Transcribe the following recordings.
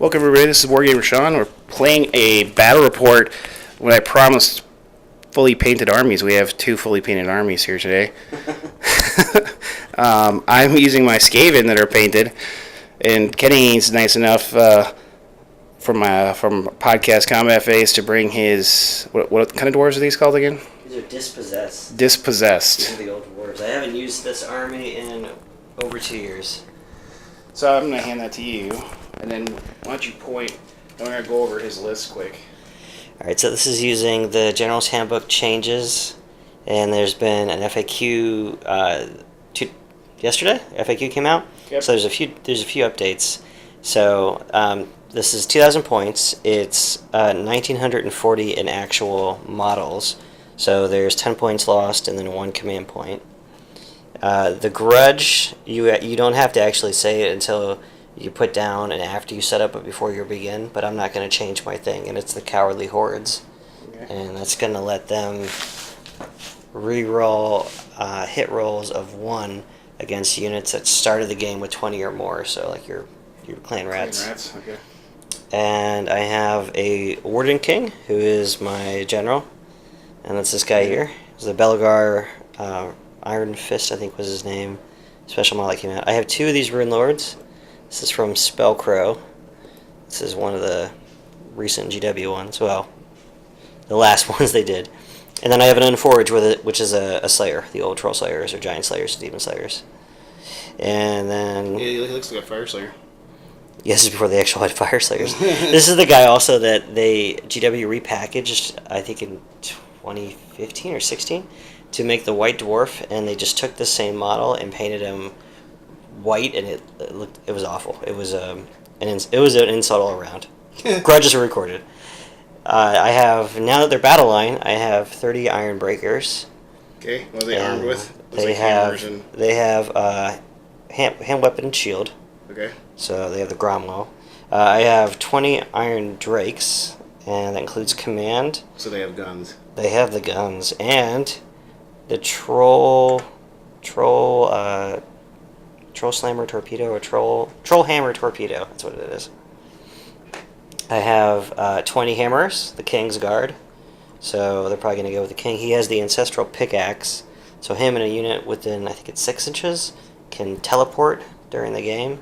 Welcome everybody, this is Wargamer Shawn. We're playing a battle report when I promised fully painted armies. We have 2 fully painted armies here today. I'm using my Skaven that are painted, and Kenny's nice enough from Podcast Combat Phase to bring his... What kind of dwarves are these called again? These are Dispossessed. Dispossessed. These are the old dwarves. I haven't used this army in over 2 years. So I'm going to hand that to you, and then why don't you point, and we're going to go over his list quick. Alright, so this is using the General's Handbook changes, and there's been an FAQ yesterday. FAQ came out, Yep. So there's a few updates. So this is 2,000 points. It's 1,940 in actual models. So there's 10 points lost and then 1 command point. The grudge, you don't have to actually say it until you put down and after you set up but before you begin, but I'm not going to change my thing, and it's the Cowardly Hordes. Okay. And that's going to let them re-roll hit rolls of 1 against units that started the game with 20 or more, so like your clan rats. Clan rats, okay. And I have a Warden King, who is my general, and that's this guy here. It's the Belgar Iron Fist, I think was his name. Special model that came out. I have 2 of these Rune Lords. This is from Spellcrow. This is one of the recent GW ones. Well, the last ones they did. And then I have an Unforged with it, which is a Slayer. The old Troll Slayers, or Giant Slayers, Demon Slayers. And then... Yeah, he looks like a Fire Slayer. Yes, this is before they actually had Fire Slayers. This is the guy also that GW repackaged, I think in 2015 or 16, to make the White Dwarf, and they just took the same model and painted him white, and it was awful. It was an insult all around. Grudges are recorded. I have, now that they're battle line, I have 30 Iron Breakers. Okay, what are they armed with? They have hand weapon and shield. Okay. So they have the Gromwell. I have 20 Iron Drakes, and that includes command. So they have guns. They have the guns, and the Troll Slammer Torpedo, or Troll Hammer Torpedo. That's what it is. I have 20 Hammers, the King's Guard. So they're probably going to go with the King. He has the Ancestral Pickaxe. So him and a unit within, I think it's 6 inches, can teleport during the game.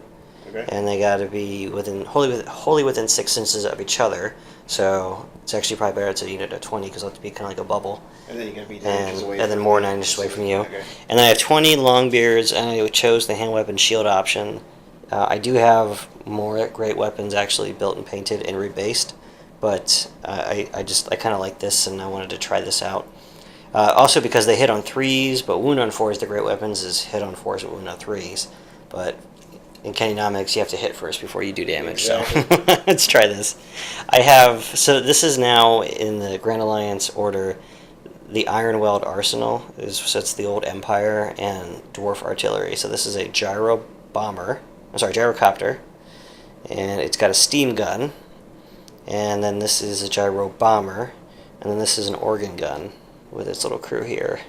Okay. And they got to be wholly within 6 inches of each other. So it's actually probably better to a unit of 20 because it'll have to be kind of like a bubble. And then you got to be 9 inches away. And then more 9 inches away from you. Okay. And then I have 20 Longbeards, and I chose the hand weapon shield option. I do have more great weapons actually built and painted and rebased, but I kind of like this, and I wanted to try this out. Also because they hit on 3s, but wound on 4s, the great weapons is hit on 4s and wound on 3s. But in Kennynomics, you have to hit first before you do damage, exactly. So let's try this. So this is now in the Grand Alliance order, the Ironweld Arsenal, so it's the old Empire and Dwarf Artillery. So this is a gyrocopter, and it's got a steam gun, and then this is a gyro bomber, and then this is an organ gun with its little crew here,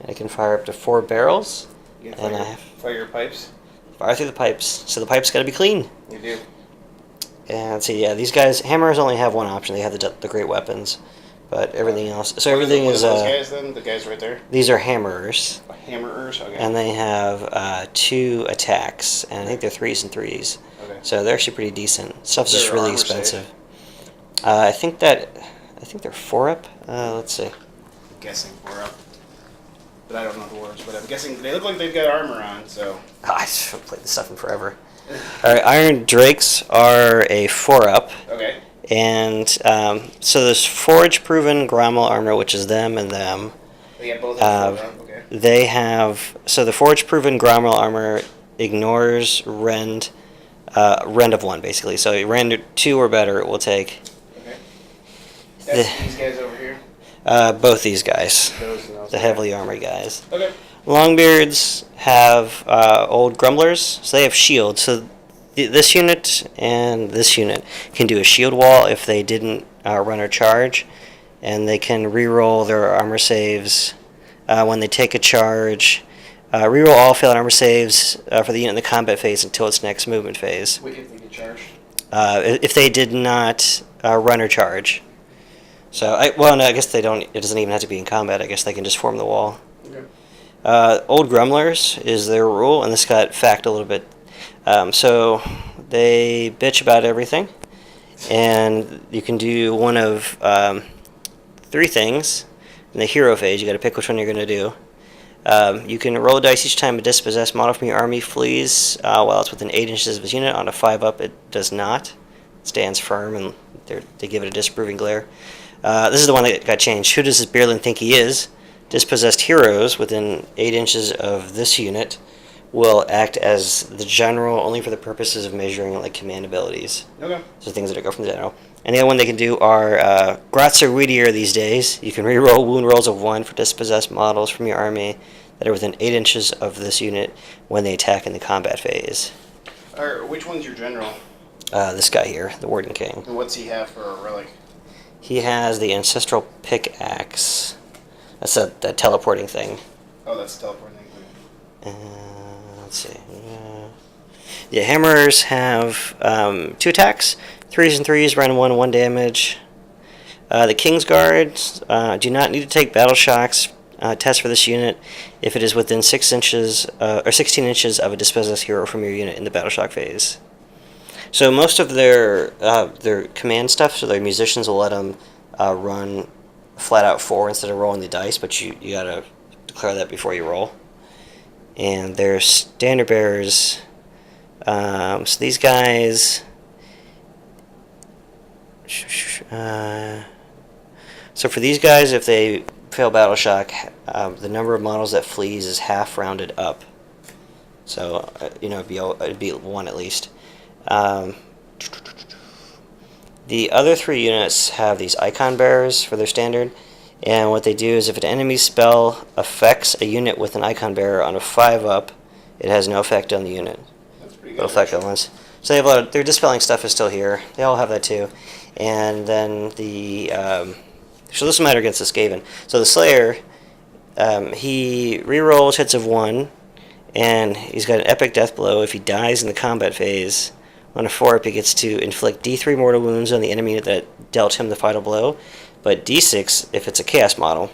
and it can fire up to 4 barrels. You can fire your pipes? Fire through the pipes, so the pipes got to be clean. You do. And let's see, yeah, these guys, hammers only have one option. They have the great weapons, but everything else. So everything is. Those guys then? The guys right there. These are hammerers. Hammerers, okay. And they have 2 attacks, and I think they're 3s and 3s. Okay. So they're actually pretty decent. Stuff's just really expensive. I think they're 4-up. Let's see. I'm guessing 4-up. But I don't know dwarves, but I'm guessing they look like they've got armor on, so... I haven't played this stuff in forever. Alright, Iron Drakes are a 4-up. Okay. And so there's Forge-proven Gromwell armor, which is them and them. They have both of them, okay. They have... So the Forge-proven Gromwell armor ignores rend of 1, basically. So rend 2 or better it will take. Okay. That's these guys over here? Both these guys. The heavily armored guys. Okay. Longbeards have old Grumblers, so they have shields. So this unit and this unit can do a shield wall if they didn't run or charge, and they can re-roll their armor saves when they take a charge. Reroll all failed armor saves for the unit in the combat phase until its next movement phase. Wait, if they get charged? if they did not run or charge. So, no, I guess they don't. It doesn't even have to be in combat. I guess they can just form the wall. Okay. Old Grumblers is their rule, and this got fact a little bit. So they bitch about everything, and you can do one of three things. In the hero phase, you got to pick which one you're going to do. You can roll a dice each time a dispossessed model from your army flees while it's within 8 inches of his unit. On a 5-up, it does not. It stands firm, and they give it a disapproving glare. This is the one that got changed. Who does this Beerlin think he is? Dispossessed heroes within 8 inches of this unit will act as the general only for the purposes of measuring like command abilities. Okay. So things that go from the general. And the other one they can do are Grats are weedier these days. You can reroll wound rolls of 1 for dispossessed models from your army that are within 8 inches of this unit when they attack in the combat phase. Which one's your general? This guy here, the Warden King. And what's he have for a relic? He has the Ancestral Pickaxe. That's the teleporting thing. Oh, that's the teleporting thing. Let's see. Yeah, hammers have 2 attacks. 3s and 3s, round 1 damage. The King's Guards do not need to take battle shocks test for this unit if it is within 6 inches or 16 inches of a dispossessed hero from your unit in the battle shock phase. So most of their command stuff, so their musicians will let them run flat out 4 instead of rolling the dice, but you gotta declare that before you roll. And their standard bearers, so these guys, so for these guys, if they fail battle shock, the number of models that flees is half rounded up. So it'd be 1 at least. The other 3 units have these icon bearers for their standard, and what they do is if an enemy spell affects a unit with an icon bearer on a 5-up, it has no effect on the unit. That's pretty good. It'll affect it once. So they have their dispelling stuff is still here. They all have that too. And then so this will matter against the Skaven. So the Slayer, he rerolls hits of 1, and he's got an epic death blow. If he dies in the combat phase, on a 4-up, he gets to inflict D3 mortal wounds on the enemy unit that dealt him the final blow, but D6 if it's a chaos model.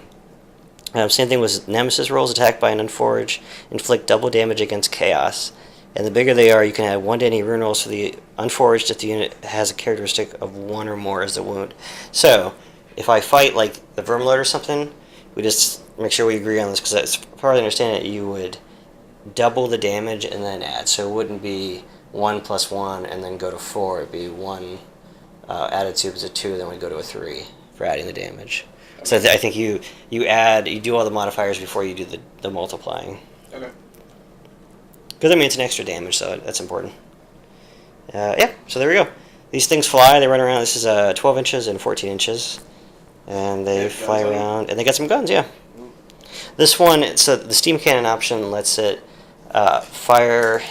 Same thing with Nemesis rolls, attacked by an Unforged, inflict double damage against chaos. And the bigger they are, you can add 1 to any rune rolls for the Unforged if the unit has a characteristic of 1 or more as the wound. So, if I fight like the Vermlord or something, we just make sure we agree on this, because as far as I understand it, you would double the damage and then add. So it wouldn't be 1 plus 1 and then go to 4. It'd be 1 added 2 is a 2, then we go to a 3 for adding the damage. So I think you do all the modifiers before you do the multiplying. Okay. Because I mean it's an extra damage, so that's important. Yeah, so there we go. These things fly. They run around. This is 12 inches and 14 inches, and they fly around. And they got some guns. Yeah. This one, so the steam cannon option lets it fire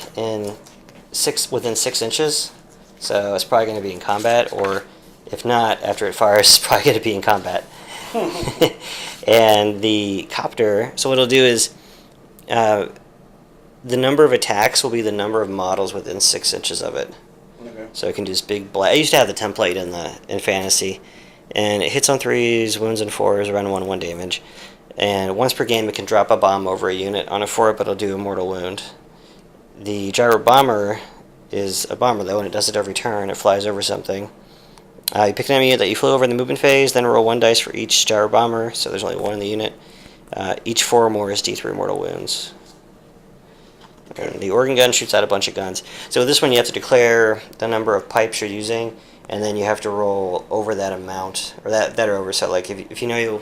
within 6 inches. So it's probably going to be in combat, or if not, after it fires, it's probably going to be in combat. And the copter, so what it'll do is the number of attacks will be the number of models within 6 inches of it. Okay. So it can do this big blast. I used to have the template in fantasy, and it hits on 3s, wounds on 4s, around 1 damage. And once per game, it can drop a bomb over a unit. On a 4, but it'll do a mortal wound. The gyro bomber is a bomber, though, and it does it every turn. It flies over something. You pick an enemy unit that you flew over in the movement phase, then roll 1 dice for each gyro bomber, so there's only 1 in the unit. Each 4 or more is D3 mortal wounds. And the organ gun shoots out a bunch of guns. So with this one, you have to declare the number of pipes you're using, and then you have to roll over that amount, or that or over. So like if you know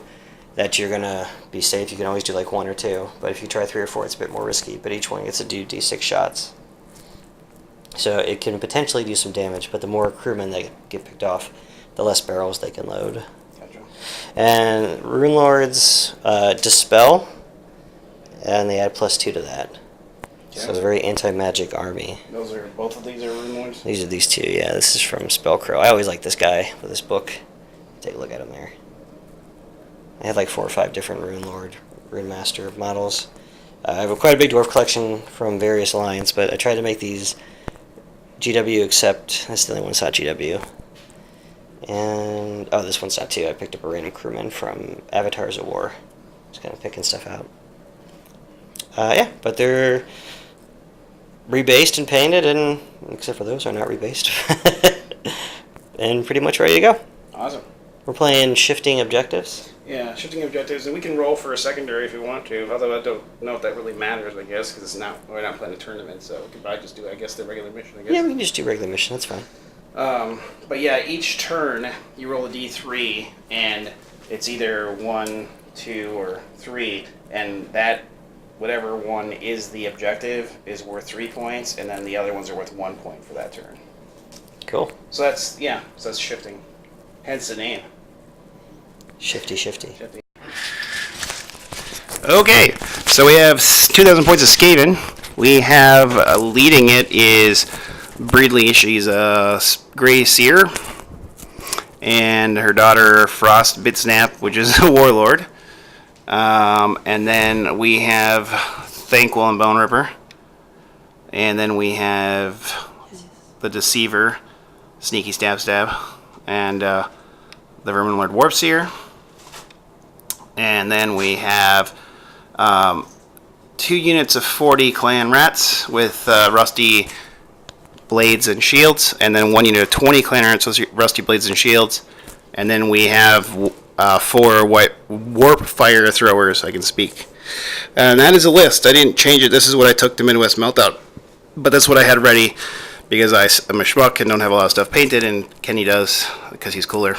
that you're going to be safe, you can always do like 1 or 2. But if you try 3 or 4, it's a bit more risky. But each one gets to do D6 shots. So it can potentially do some damage, but the more crewmen that get picked off, the less barrels they can load. Gotcha. And Rune Lords dispel, and they add +2 to that. Okay. So it's a very anti-magic army. Both of these are Rune Lords? These are these 2, yeah. This is from Spellcrow. I always like this guy with this book. Take a look at him there. I have like 4 or 5 different Rune Lord, Rune Master models. I have quite a big dwarf collection from various lines, but I tried to make these GW, except that's the only one that's not GW. And oh, this one's not too. I picked up a random crewman from Avatars of War. Just kind of picking stuff out. Yeah, but they're rebased and painted, and except for those are not rebased, and pretty much ready to go. Awesome. We're playing shifting objectives. Yeah, shifting objectives, and we can roll for a secondary if we want to. Although I don't know if that really matters, I guess, because we're not playing a tournament, so we could probably just do, I guess, the regular mission. I guess. Yeah, we can just do regular mission. That's fine. But yeah, each turn you roll a d3, and it's either 1, 2, or 3, and that whatever one is the objective is worth 3 points, and then the other ones are worth 1 point for that turn. Cool. So that's shifting. Hence the name. Shifty. Okay, so we have 2,000 points of Skaven. We have leading it is Breedley. She's a Grey Seer, and her daughter Frost Bitsnap, which is a Warlord. And then we have Thanquil and Bone Ripper, and then we have the Deceiver, Sneaky Stab, and the Vermin Lord Warpseer. And then we have 2 units of 40 Clan Rats with Rusty Blades and Shields, and then 1 unit of 20 Clan Rats with Rusty Blades and Shields. And then we have 4 white Warp Fire Throwers, I can speak. And that is a list. I didn't change it. This is what I took to Midwest Meltdown. But that's what I had ready because I'm a schmuck and don't have a lot of stuff painted, and Kenny does because he's cooler.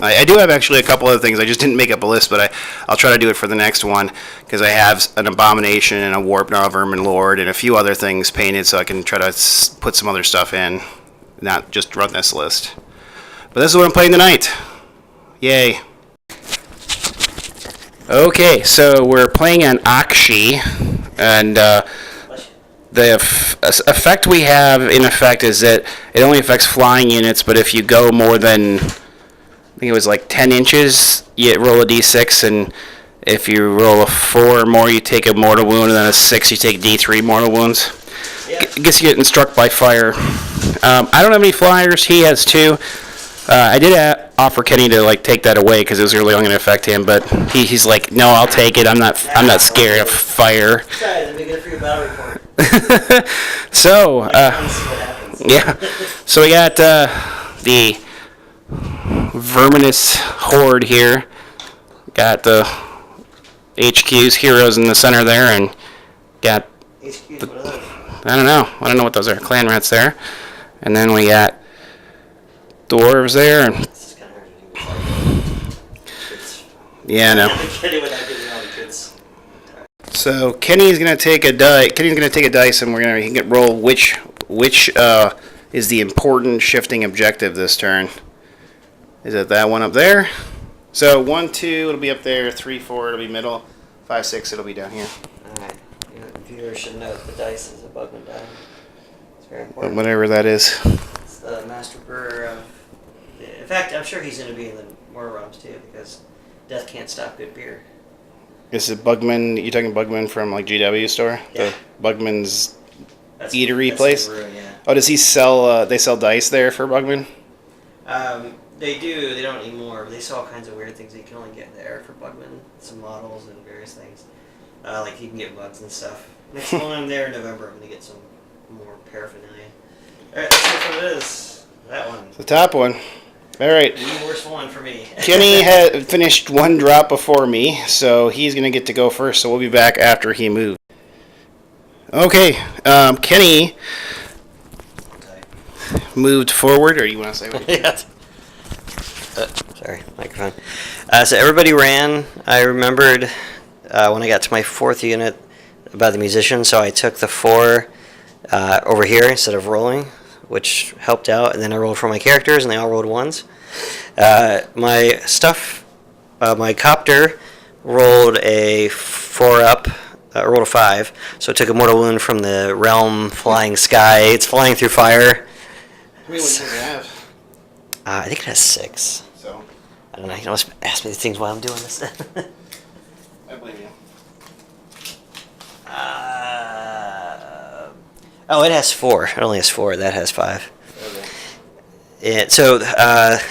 I do have actually a couple other things. I just didn't make up a list, but I'll try to do it for the next one because I have an Abomination and a Warp Gnaw Vermin Lord and a few other things painted, so I can try to put some other stuff in, not just run this list. But this is what I'm playing tonight. Yay. Okay, so we're playing an Akshi, and the effect we have in effect is that it only affects flying units, but if you go more than, I think it was like 10 inches, you roll a d6, and if you roll a 4 or more, you take a mortal wound, and then a 6, you take d3 mortal wounds. Yeah. I guess you're getting struck by fire. I don't have any flyers. He has 2. I did offer Kenny to take that away because it was really only going to affect him, but he's like, no, I'll take it. I'm not scared of fire. Sorry, let me get it for your battle report. So, yeah. So we got the Verminous Horde here. Got the HQ's heroes in the center there, and got HQ's, what are those? I don't know what those are. Clan Rats there, and then we got dwarves there, and this is kind of hard to do. Yeah, no. So Kenny's gonna take a die. Kenny's gonna take a dice, and he can roll which is the important shifting objective this turn. Is it that one up there? So 1, 2, it'll be up there. 3, 4, it'll be middle. 5, 6, it'll be down here. All right. Viewers should know that the dice is a Bugman die. It's very important. Whatever that is. It's the master brewer of. In fact, I'm sure he's going to be in the more rums too, because death can't stop good beer. Is it Bugman? You talking Bugman from GW store? Yeah. The Bugman's that's eatery place. The brewer, yeah. Oh, does he sell? They sell dice there for Bugman. They do. They don't anymore. They sell all kinds of weird things that you can only get there for Bugman. Some models and various things. Like you can get bugs and stuff. Next time I'm there in November, I'm going to get some more paraphernalia. All right, let's see what it is. That one. The top one. All right. The worst one for me. Kenny had finished 1 drop before me, so he's going to get to go first, so we'll be back after he moved. Okay, Kenny moved forward, or you want to say what? Yes. Sorry, microphone. So everybody ran. I remembered when I got to my 4th unit about the musician, so I took the 4 over here instead of rolling, which helped out, and then I rolled for my characters, and they all rolled 1s. My stuff, my copter rolled a 4-up, rolled a 5, so it took a mortal wound from the realm flying sky. It's flying through fire. How many does it have? I think it has 6. So. I don't know, you can always ask me these things while I'm doing this. I blame you. Oh, it has 4. It only has 4. That has 5. Okay. So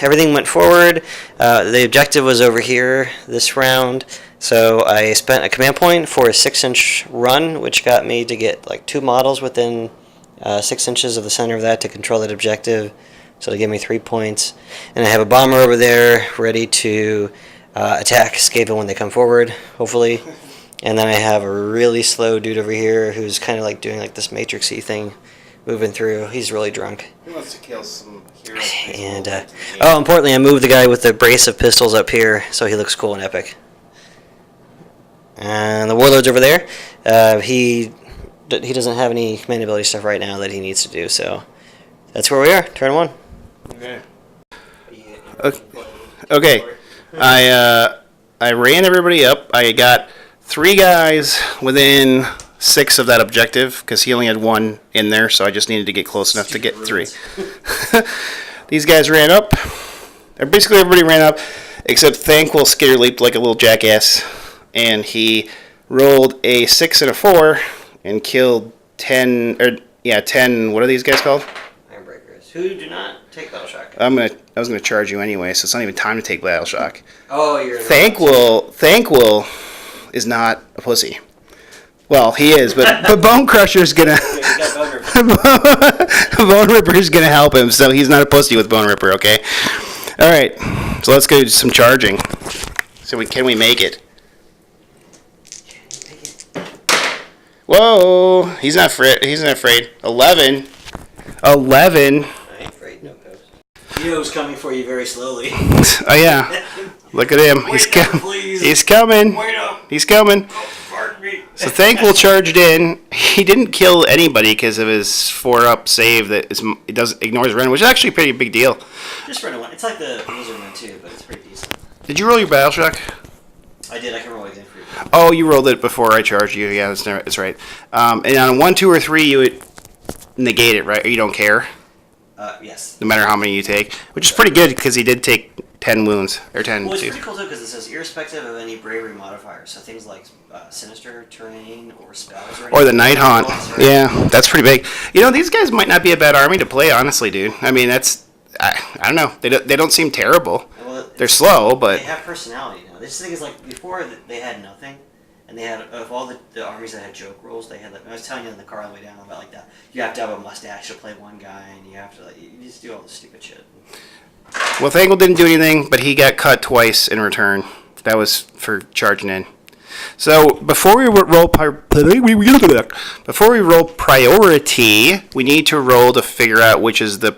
everything went forward. The objective was over here this round. So I spent a command point for a 6-inch run, which got me to get like 2 models within 6 inches of the center of that to control that objective. So they gave me 3 points. And I have a bomber over there ready to attack Skaven when they come forward, hopefully. And then I have a really slow dude over here who's kind of like doing like this matrixy thing, moving through. He's really drunk. He wants to kill some heroes. And importantly, I moved the guy with the brace of pistols up here, so he looks cool and epic. And the warlord's over there. He doesn't have any command ability stuff right now that he needs to do, so that's where we are. Turn 1. Okay. Okay. I ran everybody up. I got 3 guys within 6 of that objective because he only had 1 in there, so I just needed to get close enough to get 3. These guys ran up. Basically, everybody ran up except Thankful Skitter leaped like a little jackass, and he rolled a 6 and a 4 and killed 10. 10. What are these guys called? Ironbreakers, who do not take battle shock. I was gonna charge you anyway, so it's not even time to take battle shock. Oh, you're Thankful is not a pussy. Well, he is, but Bone Crusher's gonna Bone Ripper's gonna help him, so he's not a pussy with Bone Ripper. Okay. All right. So let's go do some charging. So can we make it? Whoa! He's not afraid. 11. I ain't afraid, no ghost. Neo's coming for you very slowly. Oh yeah. Look at him. He's coming. Wait up. He's coming. Pardon me. So Thankful charged in. He didn't kill anybody because of his 4-up save that ignores run, which is actually a pretty big deal. Just run one. It's like the Blizzard one too, but it's pretty decent. Did you roll your battle shock? I did. I can roll again for you. Oh, you rolled it before I charged you. Yeah, that's right. And on 1, 2, or 3, you would negate it, right? Or you don't care? Yes. No matter how many you take, which is pretty good because he did take 10 wounds or 10. Well, it's pretty cool too because it says irrespective of any bravery modifiers, so things like sinister terrain or spells or the Night Haunt. Yeah, that's pretty big. You know, these guys might not be a bad army to play, honestly, dude. I mean, I don't know. They don't seem terrible. Well, they're slow, but they have personality now. This thing is like before they had nothing, and they had of all the armies that had joke rules, they had. Like, I was telling you in the car on the way down about like that. You have to have a mustache to play one guy, and you have to you just do all this stupid shit. Well, Thangle didn't do anything, but he got cut twice in return. That was for charging in. So before we roll priority, we need to roll to figure out which is the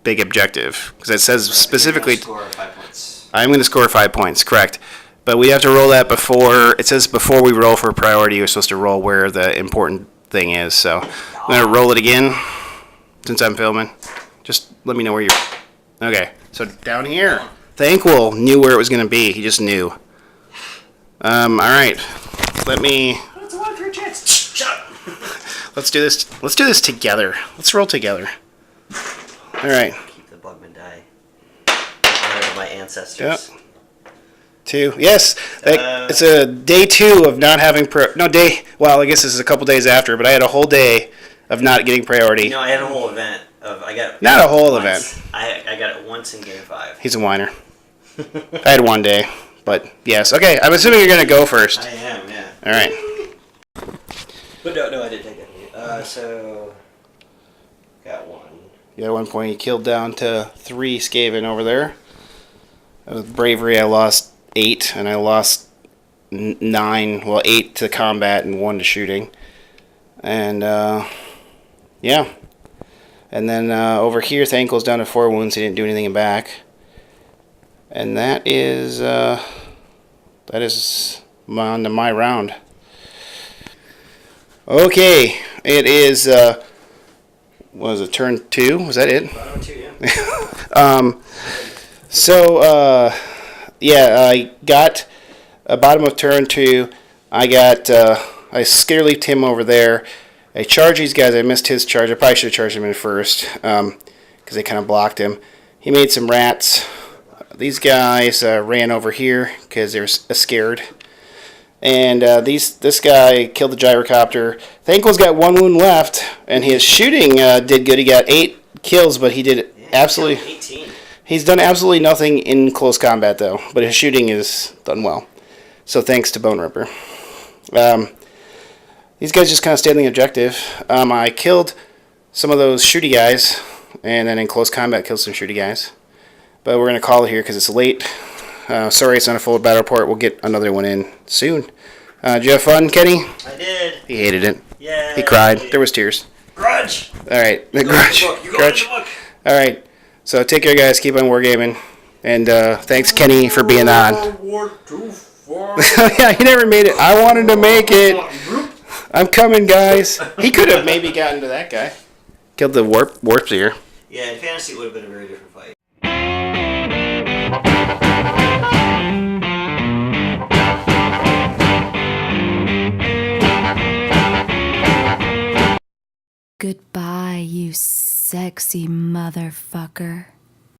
big objective because it says specifically. Score 5 points. I'm going to score 5 points, correct? But we have to roll that before. It says before we roll for priority, you're supposed to roll where the important thing is. So I'm going to roll it again since I'm filming. Just let me know where you're. Okay, so down here, Thankful knew where it was going to be. He just knew. All right, let me. That's a 1 for a chance. Shut up. Let's do this. Let's do this together. Let's roll together. All right. Keep the Bugman die. Honor of my ancestors. Yep. 2. Yes, it's a day 2 of not having Well, I guess this is a couple days after, but I had a whole day of not getting priority. No, I had a whole event. I got not a whole event. I got it once in game 5. He's a whiner. I had 1 day, but yes. Okay, I'm assuming you're gonna go first. I am, yeah. All right. But no, I didn't take it. So got 1. Yeah, at one point he killed down to 3 Skaven over there. With bravery, I lost 8, and I lost 9. Well, 8 to combat and 1 to shooting. And yeah. And then over here, Thankful's down to 4 wounds. He didn't do anything back. And that is on to my round. Okay, it is. What was it? Turn 2? Was that it? Bottom 2, yeah. I got a bottom of turn 2. I scare leaped him over there. I charged these guys. I missed his charge. I probably should have charged him in first because they kind of blocked him. He made some rats. These guys ran over here because they were scared. And this guy killed the gyrocopter. Thankful's got 1 wound left, and his shooting did good. He got 8 kills, but he did absolutely... 18. He's done absolutely nothing in close combat, though. But his shooting is done well. So thanks to Bone Ripper. These guys just kind of stayed on the objective. I killed some of those shooty guys, and then in close combat killed some shooty guys. But we're going to call it here because it's late. Sorry it's not a full battle report. We'll get another one in soon. Did you have fun, Kenny? I did. He hated it. Yeah. He cried. There was tears. Grudge. All right. Grudge. Grudge. All right. So take care, guys. Keep on wargaming. And thanks, Kenny, for being on. Yeah, he never made it. I wanted to make it. I'm coming, guys. He could have maybe gotten to that guy. Killed the warp seer. Yeah, in fantasy it would have been a very different fight. Goodbye, you sexy motherfucker.